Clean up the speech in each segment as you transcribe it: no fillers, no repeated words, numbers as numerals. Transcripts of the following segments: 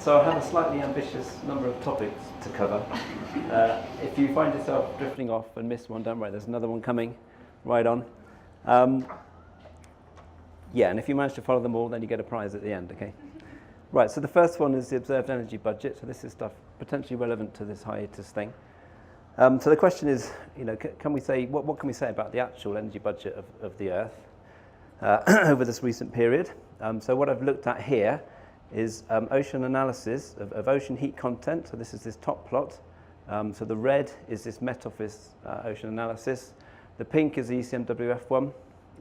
So I have a slightly ambitious number of topics to cover. If you find yourself drifting off and miss one, don't worry, there's another one coming right on. Yeah, and if you manage to follow them all, then you get a prize at the end, okay? Right, so the first one is the observed energy budget. So this is stuff potentially relevant to this hiatus thing. So the question is, can we say, what can we say about the actual energy budget of the Earth over this recent period? So what I've looked at here is ocean analysis of ocean heat content. So this is this top plot. So the red is this Met Office ocean analysis. The pink is the ECMWF one.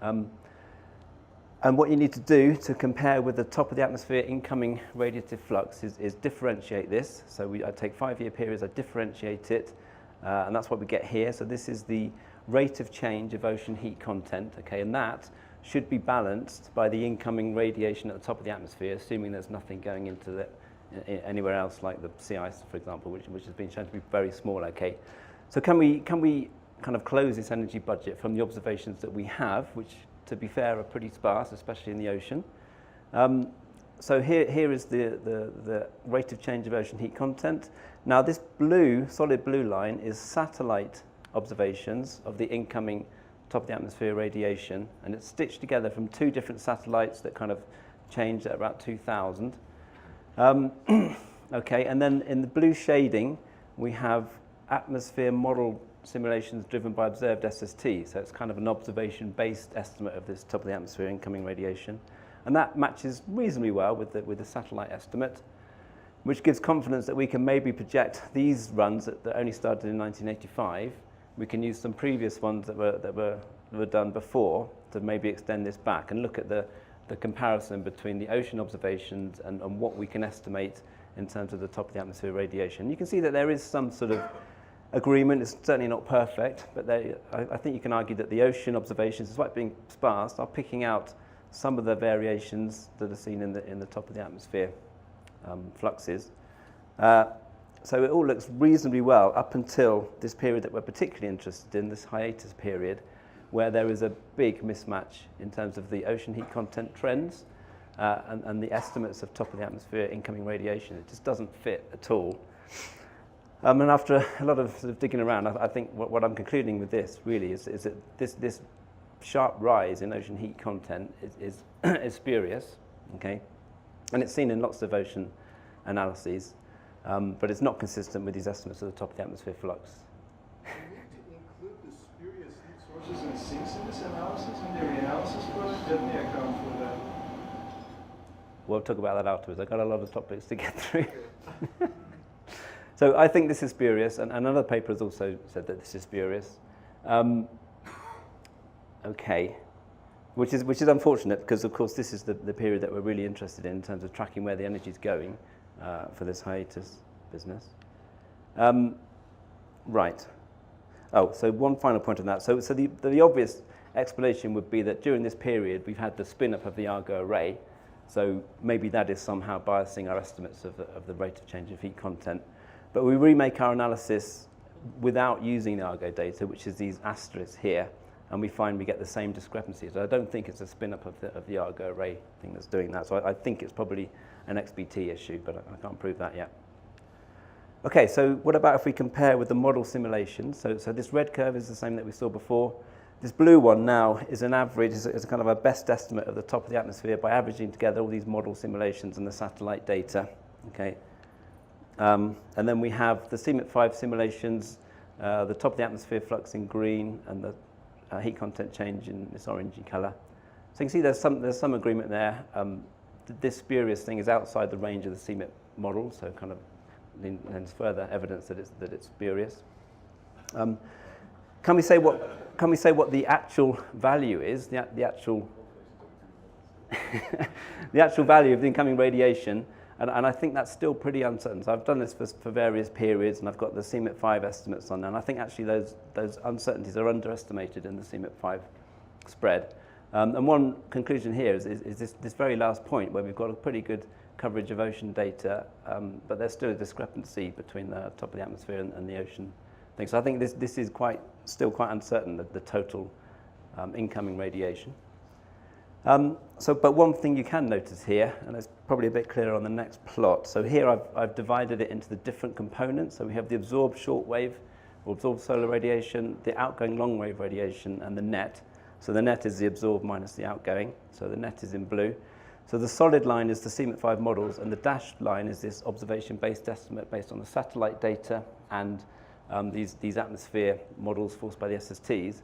And what you need to do to compare with the top of the atmosphere incoming radiative flux is differentiate this. So I take 5-year periods, I differentiate it, and that's what we get here. So this is the rate of change of ocean heat content, okay, and that should be balanced by the incoming radiation at the top of the atmosphere, assuming there's nothing going into anywhere else, like the sea ice, for example, which has been shown to be very small, okay. So can we kind of close this energy budget from the observations that we have, which, to be fair, are pretty sparse, especially in the ocean. So here is the rate of change of ocean heat content. Now this solid blue line is satellite observations of the incoming top of the atmosphere radiation, and it's stitched together from 2 different satellites that kind of changed at about 2000. Okay, and then in the blue shading, we have atmosphere model simulations driven by observed SST, so it's kind of an observation-based estimate of this top of the atmosphere incoming radiation, and that matches reasonably well with the satellite estimate, which gives confidence that we can maybe project these runs that only started in 1985. We can use some previous ones that were done before to maybe extend this back and look at the comparison between the ocean observations and what we can estimate in terms of the top of the atmosphere radiation. You can see that there is some sort of agreement. It's certainly not perfect, but I think you can argue that the ocean observations, despite being sparse, are picking out some of the variations that are seen in the top of the atmosphere fluxes. So it all looks reasonably well up until this period that we're particularly interested in, this hiatus period, where there is a big mismatch in terms of the ocean heat content trends and the estimates of top of the atmosphere incoming radiation. It just doesn't fit at all. And after a lot of sort of digging around, I think what I'm concluding with this really is that this sharp rise in ocean heat content is spurious, okay? And it's seen in lots of ocean analyses, but it's not consistent with these estimates of the top of the atmosphere flux. Do you need to include the spurious heat sources and sinks in this analysis, in the reanalysis project? Didn't they account for that? We'll talk about that afterwards. I've got a lot of topics to get through. So I think this is spurious, and another paper has also said that this is spurious. Okay, which is unfortunate because, of course, this is the period that we're really interested in terms of tracking where the energy is going for this hiatus business. Right. Oh, so one final point on that. So the obvious explanation would be that during this period we've had the spin-up of the Argo array, so maybe that is somehow biasing our estimates of the rate of change of heat content. But we remake our analysis without using the Argo data, which is these asterisks here, and we find we get the same discrepancies. So I don't think it's a spin-up of the Argo array thing that's doing that. So I think it's probably an XBT issue, but I can't prove that yet. Okay, so what about if we compare with the model simulations? So this red curve is the same that we saw before. This blue one now is an average, is a kind of a best estimate of the top of the atmosphere by averaging together all these model simulations and the satellite data. Okay. And then we have the CMIP5 simulations, the top of the atmosphere flux in green, and the heat content change in this orangey colour. So you can see there's some agreement there. This spurious thing is outside the range of the CMIP model, so kind of lends further evidence that it's spurious. Can we say what the actual value is? The actual the actual value of the incoming radiation. And I think that's still pretty uncertain. So I've done this for various periods, and I've got the CMIP5 estimates on there. And I think actually those uncertainties are underestimated in the CMIP5 spread. And one conclusion here is this very last point where we've got a pretty good coverage of ocean data, but there's still a discrepancy between the top of the atmosphere and the ocean thing. So I think this is still quite uncertain, the total incoming radiation. But one thing you can notice here, and it's probably a bit clearer on the next plot. So here I've divided it into the different components. So we have the absorbed shortwave, or absorbed solar radiation, the outgoing long wave radiation, and the net. So the net is the absorbed minus the outgoing. So the net is in blue. So the solid line is the CMIT-5 models, and the dashed line is this observation-based estimate based on the satellite data and these atmosphere models forced by the SSTs.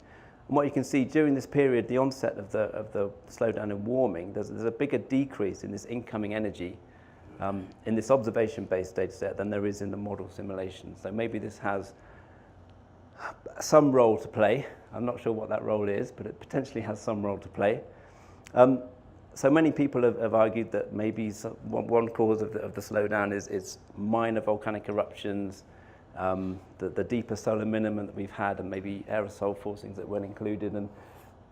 And what you can see during this period, the onset of the slowdown in warming, there's a bigger decrease in this incoming energy in this observation-based data set than there is in the model simulation. So maybe this has some role to play. I'm not sure what that role is, but it potentially has some role to play. So many people have argued that maybe one cause of the slowdown is minor volcanic eruptions, the deeper solar minimum that we've had, and maybe aerosol forcings that weren't included,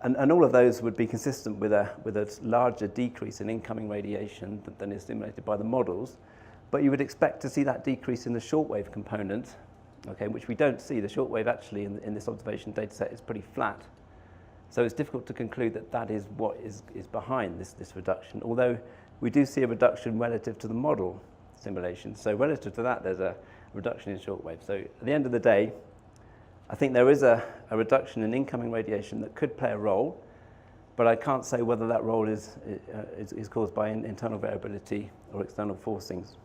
and all of those would be consistent with a larger decrease in incoming radiation than is stimulated by the models. But you would expect to see that decrease in the shortwave component, okay, which we don't see. The shortwave actually in this observation data set is pretty flat. So it's difficult to conclude that that is what is behind this reduction, although we do see a reduction relative to the model simulation. So relative to that, there's a reduction in shortwave. So at the end of the day, I think there is a reduction in incoming radiation that could play a role, but I can't say whether that role is caused by internal variability or external forcings.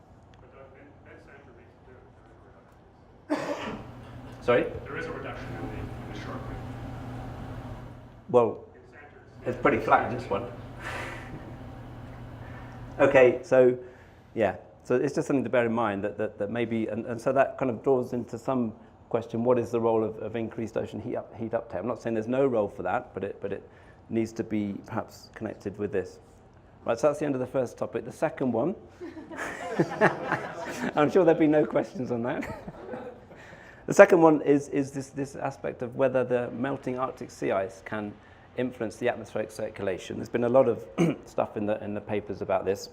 Sorry? There is a reduction in the shortwave. Well, it's pretty flat in this one. Okay, so yeah, so it's just something to bear in mind that maybe, and so that kind of draws into some question: what is the role of increased ocean heat uptake? I'm not saying there's no role for that, but it needs to be perhaps connected with this. Right, so that's the end of the first topic. The second one, I'm sure there'll be no questions on that. The second one is this aspect of whether the melting Arctic sea ice can influence the atmospheric circulation. There's been a lot of stuff in the papers about this.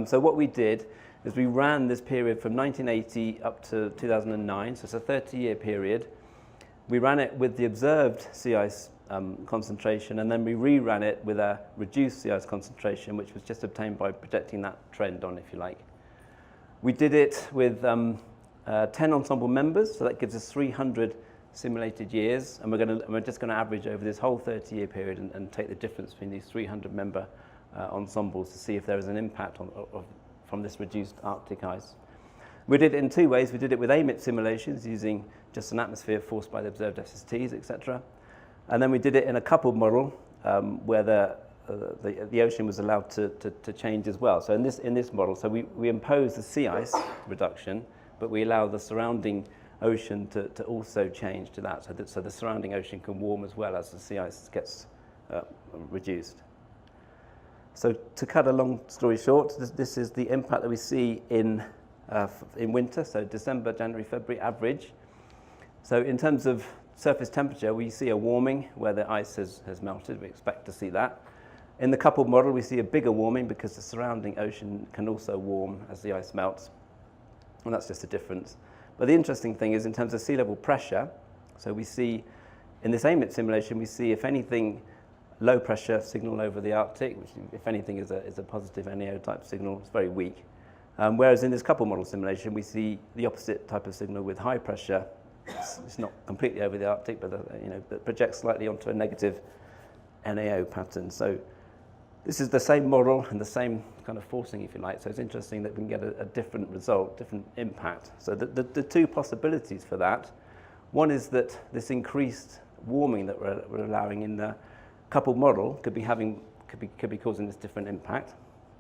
So what we did is we ran this period from 1980 up to 2009, so it's a 30-year period. We ran it with the observed sea ice concentration, and then we reran it with a reduced sea ice concentration, which was just obtained by projecting that trend on, if you like. We did it with 10 ensemble members, so that gives us 300 simulated years, and we're just going to average over this whole 30-year period and take the difference between these 300 member ensembles to see if there is an impact from this reduced Arctic ice. We did it in two ways. We did it with AMIT simulations using just an atmosphere forced by the observed SSTs, etc. And then we did it in a coupled model where the ocean was allowed to change as well. So in this model, so we impose the sea ice reduction, but we allow the surrounding ocean to also change to that, so the surrounding ocean can warm as well as the sea ice gets reduced. So to cut a long story short, this is the impact that we see in winter, so December, January, February average. So in terms of surface temperature, we see a warming where the ice has melted. We expect to see that. In the coupled model, we see a bigger warming because the surrounding ocean can also warm as the ice melts. And that's just a difference. But the interesting thing is in terms of sea level pressure, so we see in this AMIT simulation, we see, if anything, low pressure signal over the Arctic, which if anything is a positive NAO type signal. It's very weak. Whereas in this couple model simulation, we see the opposite type of signal with high pressure. It's not completely over the Arctic, but that projects slightly onto a negative NAO pattern. So this is the same model and the same kind of forcing, if you like. So it's interesting that we can get a different result, different impact. So the two possibilities for that, one is that this increased warming that we're allowing in the coupled model could be causing this different impact.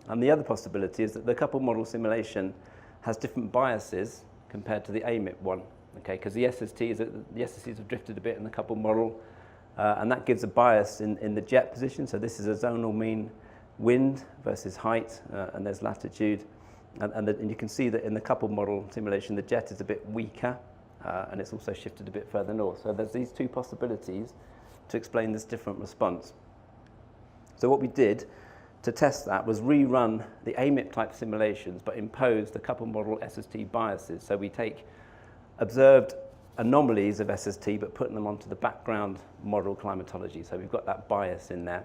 And the other possibility is that the coupled model simulation has different biases compared to the AMIT one. Okay, because the SSTs have drifted a bit in the coupled model, and that gives a bias in the jet position. So this is a zonal mean wind versus height, and there's latitude. And you can see that in the coupled model simulation, the jet is a bit weaker, and it's also shifted a bit further north. So there's these two possibilities to explain this different response. So what we did to test that was rerun the AMIT type simulations, but impose the coupled model SST biases. So we take observed anomalies of SST, but putting them onto the background model climatology. So we've got that bias in there.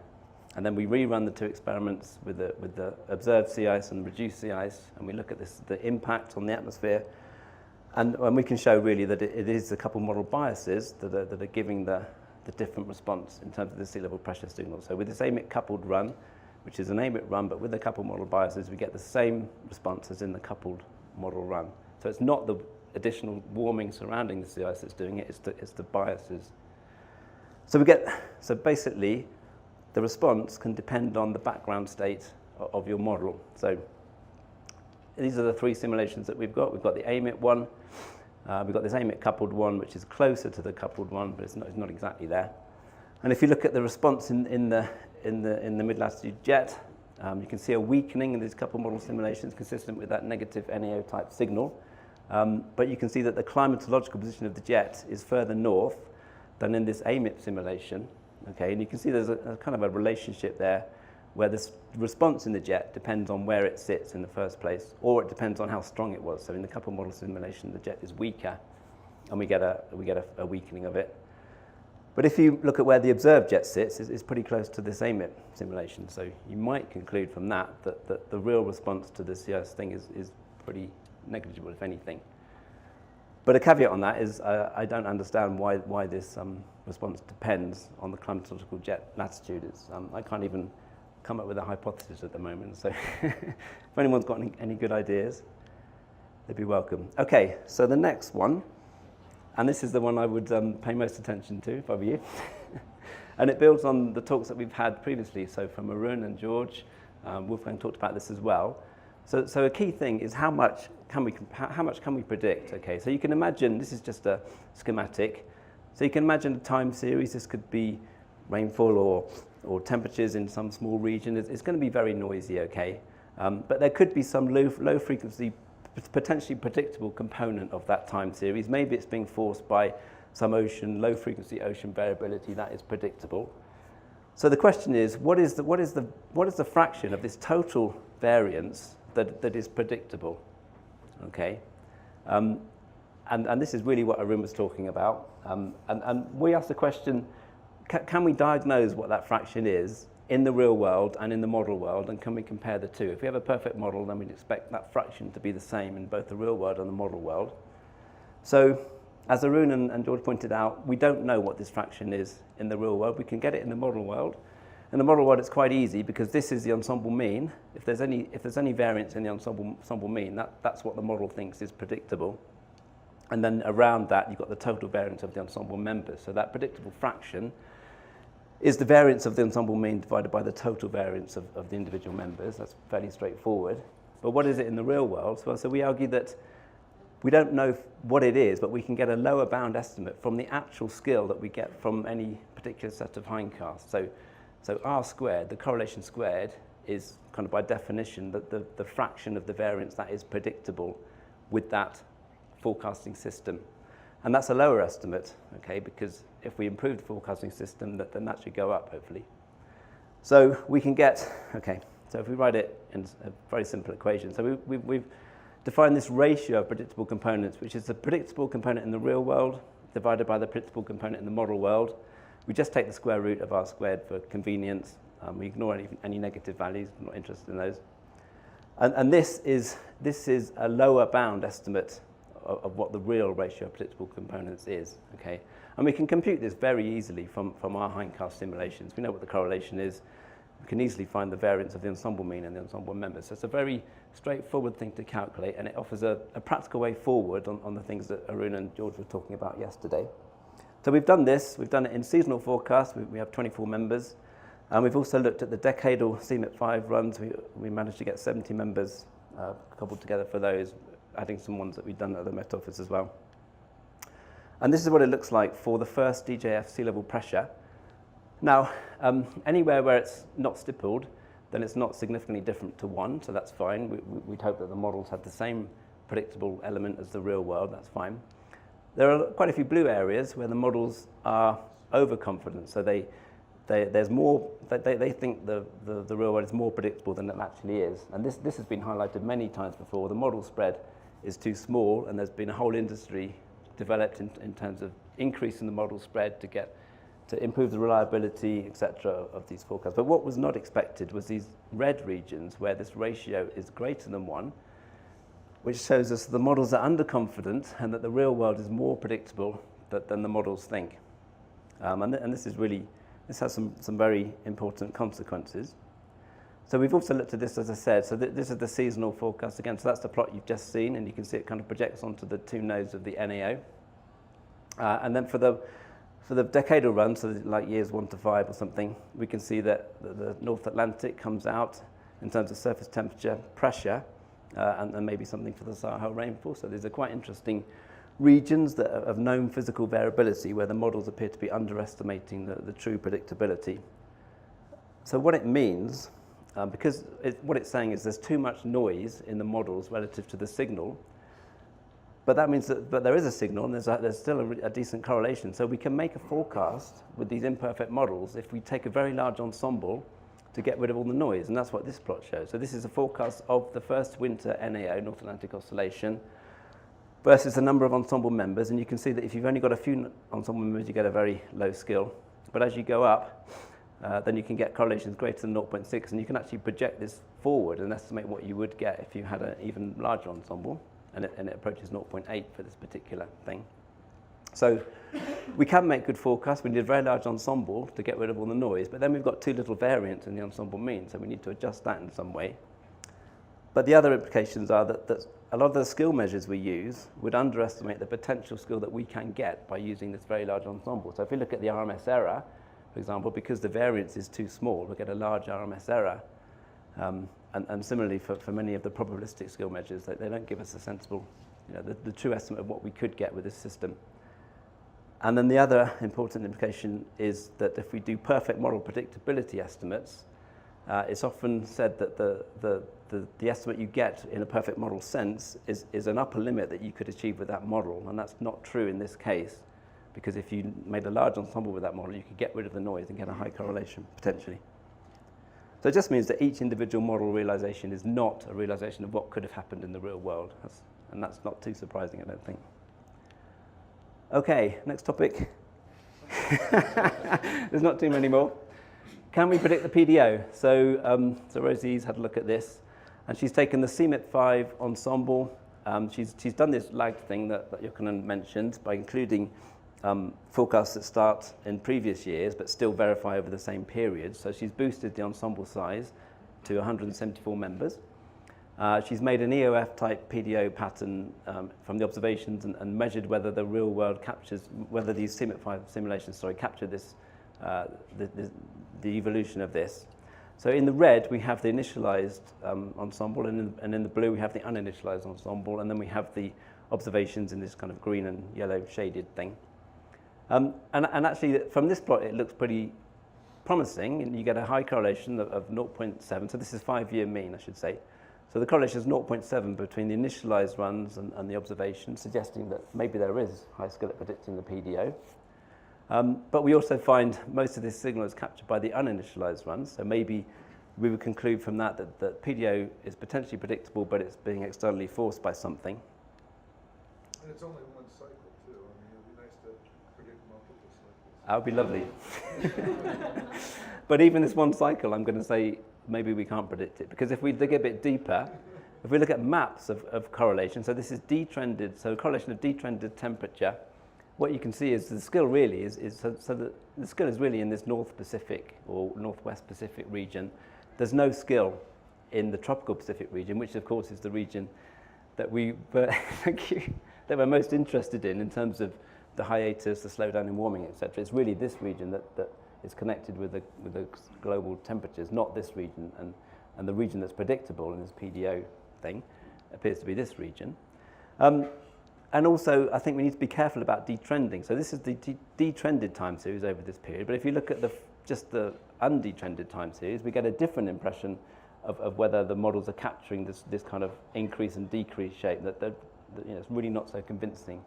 And then we rerun the two experiments with the observed sea ice and reduced sea ice, and we look at the impact on the atmosphere. And we can show really that it is the coupled model biases that are giving the different response in terms of the sea level pressure signal. So with this AMIT coupled run, which is an AMIT run, but with the coupled model biases, we get the same response as in the coupled model run. So it's not the additional warming surrounding the sea ice that's doing it, it's the biases. So basically, the response can depend on the background state of your model. So these are the three simulations that we've got. We've got the AMIT one, we've got this AMIT coupled one, which is closer to the coupled one, but it's not exactly there. And if you look at the response in the mid-latitude jet, you can see a weakening in these coupled model simulations consistent with that negative NAO type signal. But you can see that the climatological position of the jet is further north than in this AMIT simulation. Okay, and you can see there's a kind of a relationship there where this response in the jet depends on where it sits in the first place, or it depends on how strong it was. So in the coupled model simulation, the jet is weaker, and we get a weakening of it. But if you look at where the observed jet sits, it's pretty close to this AMIT simulation. So you might conclude from that the real response to the sea ice thing is pretty negligible, if anything. But a caveat on that is I don't understand why this response depends on the climatological jet latitude. I can't even come up with a hypothesis at the moment. So if anyone's got any good ideas, they'd be welcome. Okay, so the next one, and this is the one I would pay most attention to if I were you. And it builds on the talks that we've had previously. So from Arun and George, Wolfgang talked about this as well. So a key thing is how much can we predict? Okay, so you can imagine, this is just a schematic. So you can imagine a time series. This could be rainfall or temperatures in some small region. It's going to be very noisy, okay? But there could be some low frequency, potentially predictable component of that time series. Maybe it's being forced by some low frequency ocean variability that is predictable. So the question is, what is the fraction of this total variance that is predictable? Okay, and this is really what Arun was talking about. And we asked the question, can we diagnose what that fraction is in the real world and in the model world, and can we compare the two? If we have a perfect model, then we'd expect that fraction to be the same in both the real world and the model world. So, as Arun and George pointed out, we don't know what this fraction is in the real world. We can get it in the model world. In the model world, it's quite easy because this is the ensemble mean. If there's any variance in the ensemble mean, that's what the model thinks is predictable. And then around that, you've got the total variance of the ensemble members. So that predictable fraction is the variance of the ensemble mean divided by the total variance of the individual members. That's fairly straightforward. But what is it in the real world? So we argue that we don't know what it is, but we can get a lower bound estimate from the actual skill that we get from any particular set of hindcasts. So R squared, the correlation squared, is kind of by definition the fraction of the variance that is predictable with that forecasting system. And that's a lower estimate, okay, because if we improve the forecasting system, then that should go up, hopefully. So we can get, okay, so if we write it in a very simple equation, so we've defined this ratio of predictable components, which is the predictable component in the real world divided by the predictable component in the model world. We just take the square root of R squared for convenience. We ignore any negative values. I'm not interested in those. And this is a lower bound estimate of what the real ratio of predictable components is. Okay, and we can compute this very easily from our hindcast simulations. We know what the correlation is. We can easily find the variance of the ensemble mean and the ensemble members. So it's a very straightforward thing to calculate, and it offers a practical way forward on the things that Arun and George were talking about yesterday. So we've done this. We've done it in seasonal forecast. We have 24 members. And we've also looked at the decadal CMIT5 runs. We managed to get 70 members coupled together for those, adding some ones that we've done at the Met Office as well. And this is what it looks like for the first DJF sea level pressure. Now, anywhere where it's not stippled, then it's not significantly different to 1, so that's fine. We'd hope that the models have the same predictable element as the real world. That's fine. There are quite a few blue areas where the models are overconfident, so they think the real world is more predictable than it actually is. And this has been highlighted many times before. The model spread is too small, and there's been a whole industry developed in terms of increasing the model spread to get to improve the reliability, etc., of these forecasts. But what was not expected was these red regions where this ratio is greater than 1, which shows us the models are underconfident and that the real world is more predictable than the models think. And this has some very important consequences. So we've also looked at this, as I said, so this is the seasonal forecast again. So that's the plot you've just seen, and you can see it kind of projects onto the 2 nodes of the NAO. And then for the decadal run, so like years 1 to 5 or something, we can see that the North Atlantic comes out in terms of surface temperature, pressure, and maybe something for the Sahel rainfall. So these are quite interesting regions that are of known physical variability where the models appear to be underestimating the true predictability. So what it means, because what it's saying is there's too much noise in the models relative to the signal, but that means that there is a signal and there's still a decent correlation. So we can make a forecast with these imperfect models if we take a very large ensemble to get rid of all the noise, and that's what this plot shows. So this is a forecast of the first winter NAO, North Atlantic Oscillation, versus the number of ensemble members, and you can see that if you've only got a few ensemble members, you get a very low skill. But as you go up, then you can get correlations greater than 0.6, and you can actually project this forward and estimate what you would get if you had an even larger ensemble, and it approaches 0.8 for this particular thing. So we can make good forecasts. We need a very large ensemble to get rid of all the noise, but then we've got too little variance in the ensemble mean, so we need to adjust that in some way. But the other implications are that a lot of the skill measures we use would underestimate the potential skill that we can get by using this very large ensemble. So if we look at the RMS error, for example, because the variance is too small, we'll get a large RMS error. And similarly for many of the probabilistic skill measures, they don't give us a sensible, the true estimate of what we could get with this system. And then the other important implication is that if we do perfect model predictability estimates, it's often said that the estimate you get in a perfect model sense is an upper limit that you could achieve with that model, and that's not true in this case, because if you made a large ensemble with that model, you could get rid of the noise and get a high correlation, potentially. So it just means that each individual model realization is not a realization of what could have happened in the real world, and that's not too surprising, I don't think. Okay, next topic. There's not too many more. Can we predict the PDO? So Rosie's had a look at this, and she's taken the CMIP5 ensemble. She's done this lagged thing that Jochen mentioned by including forecasts that start in previous years but still verify over the same period. So she's boosted the ensemble size to 174 members. She's made an EOF type PDO pattern from the observations and measured whether the real world captures, whether these CMIP5 simulations, capture this, the evolution of this. So in the red we have the initialized ensemble, and in the blue we have the uninitialized ensemble, and then we have the observations in this kind of green and yellow shaded thing. And actually from this plot it looks pretty promising, and you get a high correlation of 0.7, so this is 5-year mean, I should say. So the correlation is 0.7 between the initialized runs and the observations, suggesting that maybe there is high skill at predicting the PDO. But we also find most of this signal is captured by the uninitialized runs, so maybe we would conclude from that PDO is potentially predictable, but it's being externally forced by something. And it's only one cycle, too. I mean, it would be nice to predict multiple cycles. That would be lovely. But even this one cycle, I'm going to say maybe we can't predict it, because if we dig a bit deeper, if we look at maps of correlation, so this is detrended, so correlation of detrended temperature, what you can see is the skill really the skill is really in this North Pacific or Northwest Pacific region. There's no skill in the tropical Pacific region, which of course is the region that thank you, that we're most interested in terms of the hiatus, the slowdown in warming, etc. It's really this region that is connected with the global temperatures, not this region, and the region that's predictable in this PDO thing appears to be this region. And also, I think we need to be careful about detrending. So this is the detrended time series over this period, but if you look at just the undetrended time series, we get a different impression of whether the models are capturing this kind of increase and decrease shape that it's really not so convincing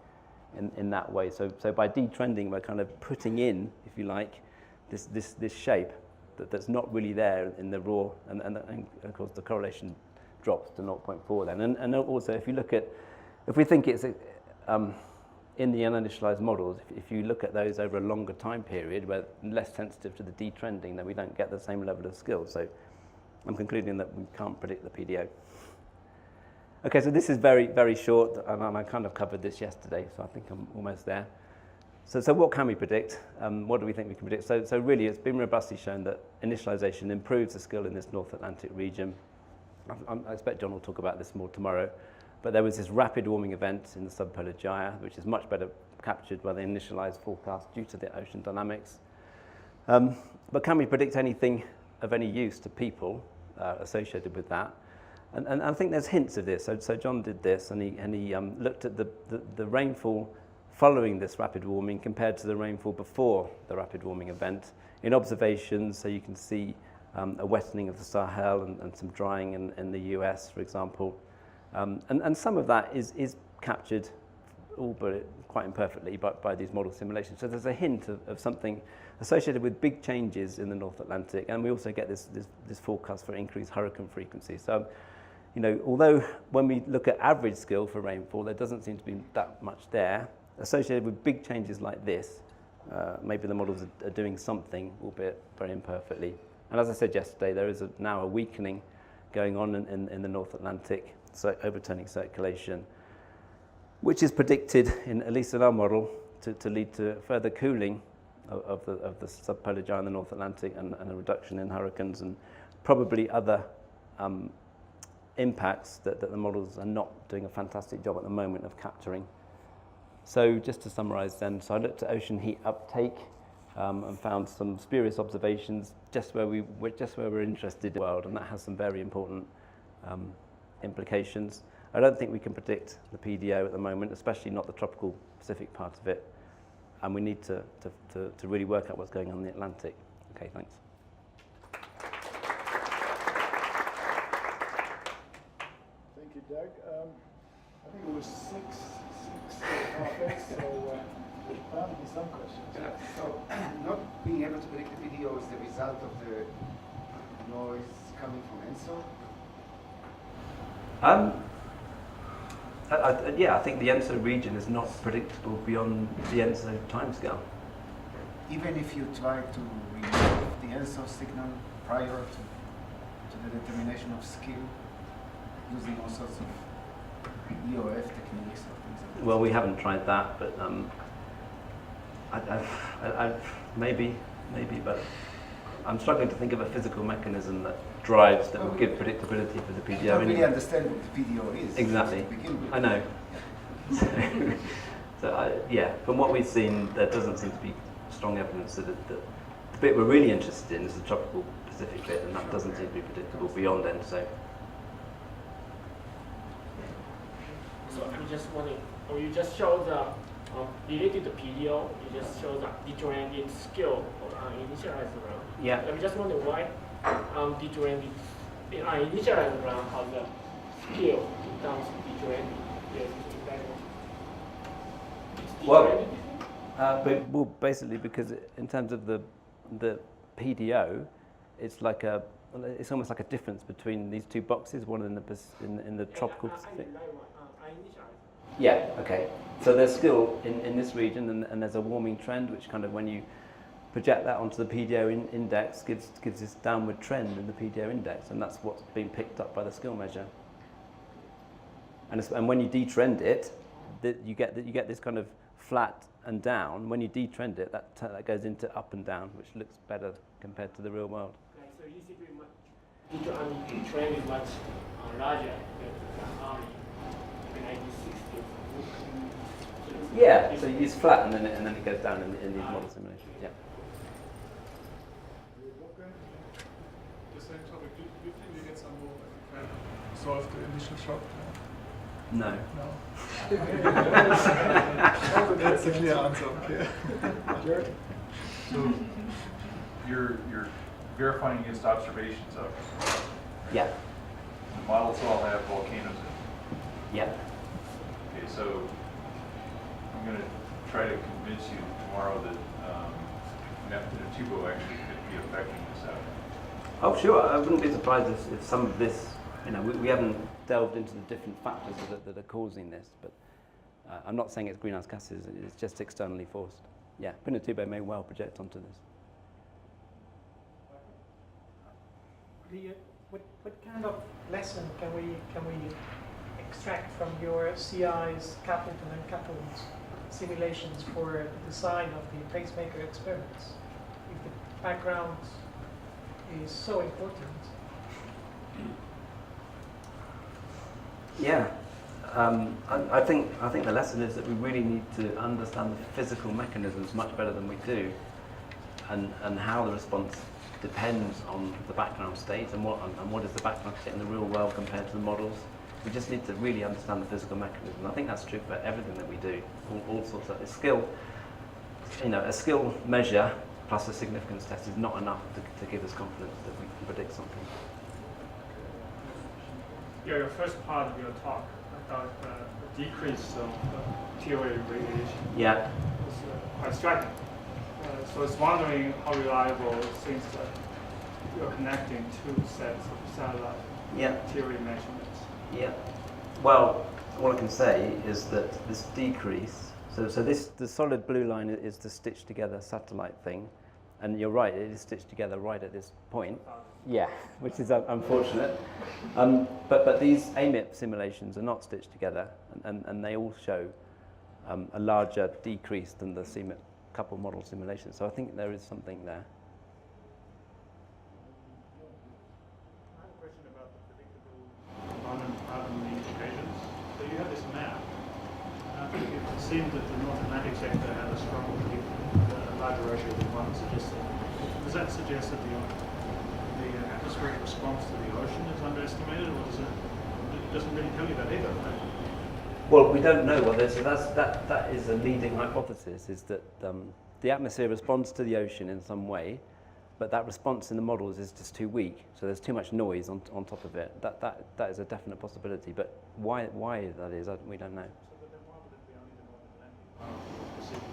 in that way. So by detrending, we're kind of putting in, if you like, this shape that's not really there in the raw, and of course the correlation drops to 0.4 then. And also if we think it's in the uninitialized models, if you look at those over a longer time period, where less sensitive to the detrending, then we don't get the same level of skill. So I'm concluding that we can't predict the PDO. Okay, so this is very, very short, and I kind of covered this yesterday, so I think I'm almost there. So what can we predict? What do we think we can predict? So really, it's been robustly shown that initialization improves the skill in this North Atlantic region. I expect John will talk about this more tomorrow. But there was this rapid warming event in the subpolar gyre, which is much better captured by the initialized forecast due to the ocean dynamics. But can we predict anything of any use to people associated with that? And I think there's hints of this. So John did this, and he looked at the rainfall following this rapid warming compared to the rainfall before the rapid warming event in observations. So you can see a wettening of the Sahel and some drying in the US, for example. And some of that is captured, albeit quite imperfectly, by these model simulations. So there's a hint of something associated with big changes in the North Atlantic, and we also get this forecast for increased hurricane frequency. So, you know, although when we look at average skill for rainfall, there doesn't seem to be that much there. Associated with big changes like this, maybe the models are doing something, albeit very imperfectly. And as I said yesterday, there is now a weakening going on in the North Atlantic, so overturning circulation, which is predicted, at least in our model, to lead to further cooling of the subpolar gyre in the North Atlantic and a reduction in hurricanes and probably other impacts that the models are not doing a fantastic job at the moment of capturing. So just to summarize then, so I looked at ocean heat uptake and found some spurious observations just where we're interested in the world, and that has some very important implications. I don't think we can predict the PDO at the moment, especially not the tropical Pacific part of it, and we need to really work out what's going on in the Atlantic. Okay, thanks. Thank you, Doug. I think it was six topics, so some questions. So, not being able to predict the PDO is the result of the noise coming from ENSO? Yeah, I think the ENSO region is not predictable beyond the ENSO timescale. Even if you try to remove the ENSO signal prior to the determination of skill, using all sorts of EOF techniques or things like that? Well, we haven't tried that, but maybe, but I'm struggling to think of a physical mechanism that drives, that would give predictability for the PDO. I don't really understand what the PDO is. Exactly. To begin with. I know. Yeah, from what we've seen, there doesn't seem to be strong evidence that the bit we're really interested in is the tropical Pacific bit, and that doesn't seem to be predictable beyond ENSO. So I'm just wondering, you just show the related to PDO, you just show the detrending skill initialized round. Yeah. I'm just wondering why detrending initialized round has a skill in terms of detrending. Yes, Well, well, basically because in terms of the PDO, it's almost like a difference between these two boxes, one in the tropical Pacific. Yeah, okay. So there's skill in this region, and there's a warming trend, which kind of, when you project that onto the PDO index, gives this downward trend in the PDO index, and that's what's being picked up by the skill measure. And when you detrend it, you get this kind of flat and down. When you detrend it, that goes into up and down, which looks better compared to the real world. Okay, so you see pretty much the trend is much larger than the army in 1960s. Yeah, so it's flat and then it goes down in these model simulations. Yeah. Okay. The same topic. Do you think we get some more kind of solve the initial shock? No. No. That's a clear answer. Okay. Jared? So you're verifying against observations of it, right? Yeah. The models all have volcanoes in them. Yeah. Okay, so I'm going to try to convince you tomorrow that Neptune actually could be affecting this out. Oh, sure. I wouldn't be surprised if some of this, we haven't delved into the different factors that are causing this, but I'm not saying it's greenhouse gases, it's just externally forced. Yeah, Pinatubo may well project onto this. What kind of lesson can we extract from your CI's Capleton and Capel's simulations for the design of the pacemaker experiments? If the background is so important. Yeah, I think the lesson is that we really need to understand the physical mechanisms much better than we do, and how the response depends on the background state and what is the background state in the real world compared to the models. We just need to really understand the physical mechanism. I think that's true for everything that we do. All sorts of skill. A skill measure plus a significance test is not enough to give us confidence that we can predict something. Yeah, your first part of your talk about the decrease of TOA radiation Yeah. was quite striking. So I was wondering how reliable, since you're connecting two sets of satellite TOA measurements. Yeah. Well, all I can say is that this decrease. So the solid blue line is the stitched together satellite thing, and you're right, it is stitched together right at this point. Yeah, which is unfortunate. But these AMIP simulations are not stitched together, and they all show a larger decrease than the CMIP couple model simulations. So I think there is something there. I have a question about the predictable unemployment implications. So you have this map. It seemed that the North Atlantic sector had a strong larger ratio than one suggested. Does that suggest that the atmospheric response to the ocean is underestimated, or it doesn't really tell you that either, right? Well, we don't know what this is. That is a leading hypothesis, is that the atmosphere responds to the ocean in some way, but that response in the models is just too weak. So there's too much noise on top of it. That is a definite possibility, but why that is, we don't know. So then why would it be only the North Atlantic Pacific?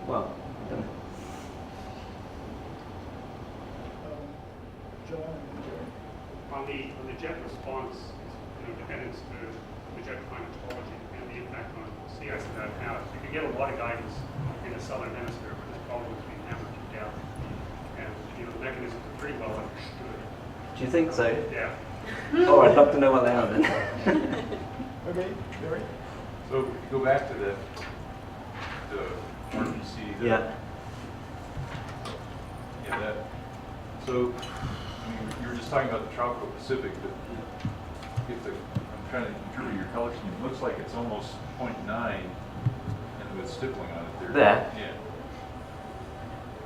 Well, I don't know. John and Jerry. On the jet response, dependence to the jet climatology and the impact on sea ice that has. You can get a lot of guidance in the southern hemisphere where there's problems being hammered to death. And the mechanisms are pretty well understood. Do you think so? Yeah. Oh, I'd love to know what they are then. Okay, Jerry. So if you go back to the RPC. Yeah. Yeah, that. So you were just talking about the tropical Pacific, but I'm trying to interpret your color scheme. It looks like it's almost 0.9 and with stippling on it there. There? Yeah.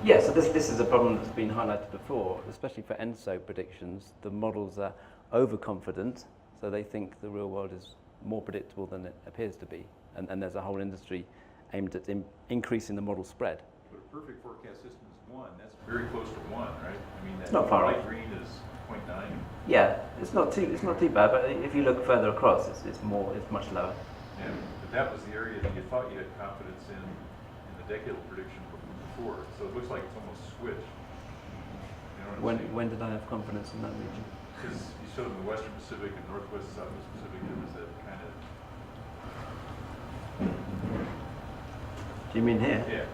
Yeah, so this is a problem that's been highlighted before, especially for ENSO predictions. The models are overconfident, so they think the real world is more predictable than it appears to be. And there's a whole industry aimed at increasing the model spread. But a perfect forecast system is 1. That's very close to 1, right? I mean, that not far light off. green is 0.9. Yeah, it's not too bad, but if you look further across, it's much lower. Yeah, but that was the area that you thought you had confidence in the decadal prediction before. So it looks like it's almost switched. You know what I'm saying? When did I have confidence in that region? Because you showed in the Western Pacific and Northwest Southwest Pacific, there was that kind of. Do you mean here? Yeah.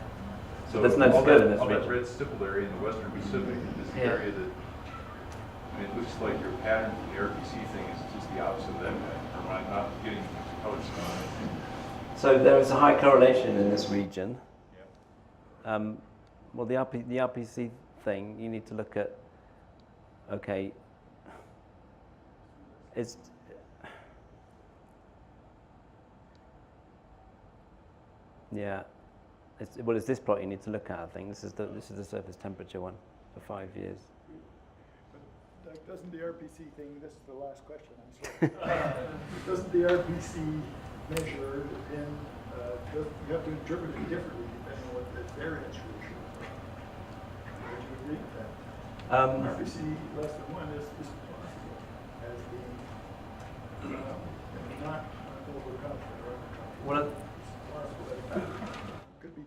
So there's no skill in this all that region. red stippled area in the Western Pacific is the Yeah. area that. I mean, it looks like your pattern from the RPC thing is just the opposite of that. Or am I not getting color scheme? So there is a high correlation in this region. Yeah. Well, the RPC thing, you need to look at. Okay. It's. Yeah. It's this plot you need to look at. I think this is the surface temperature one for 5 years. But doesn't the RPC thing, this is the last question, I'm sorry. Doesn't the RPC measure depend, you have to interpret it differently depending on what the variance ratio is? Would you agree with that? RPC less than 1 is possible as being not overconfident or underconfident. Well, It's possible that it could be.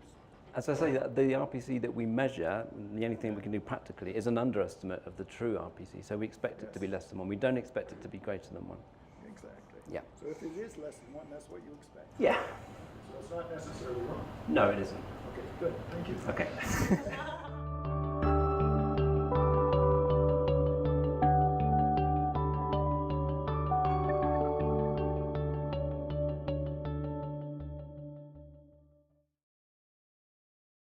as I say, the RPC that we measure, the only thing we can do practically, is an underestimate of the true RPC. So we expect it to be less than 1. We don't expect it to be greater than 1. Exactly. Yeah. So if it is less than 1, that's what you expect. Yeah. So it's not necessarily wrong. No, it isn't. Okay, good. Thank you. Okay.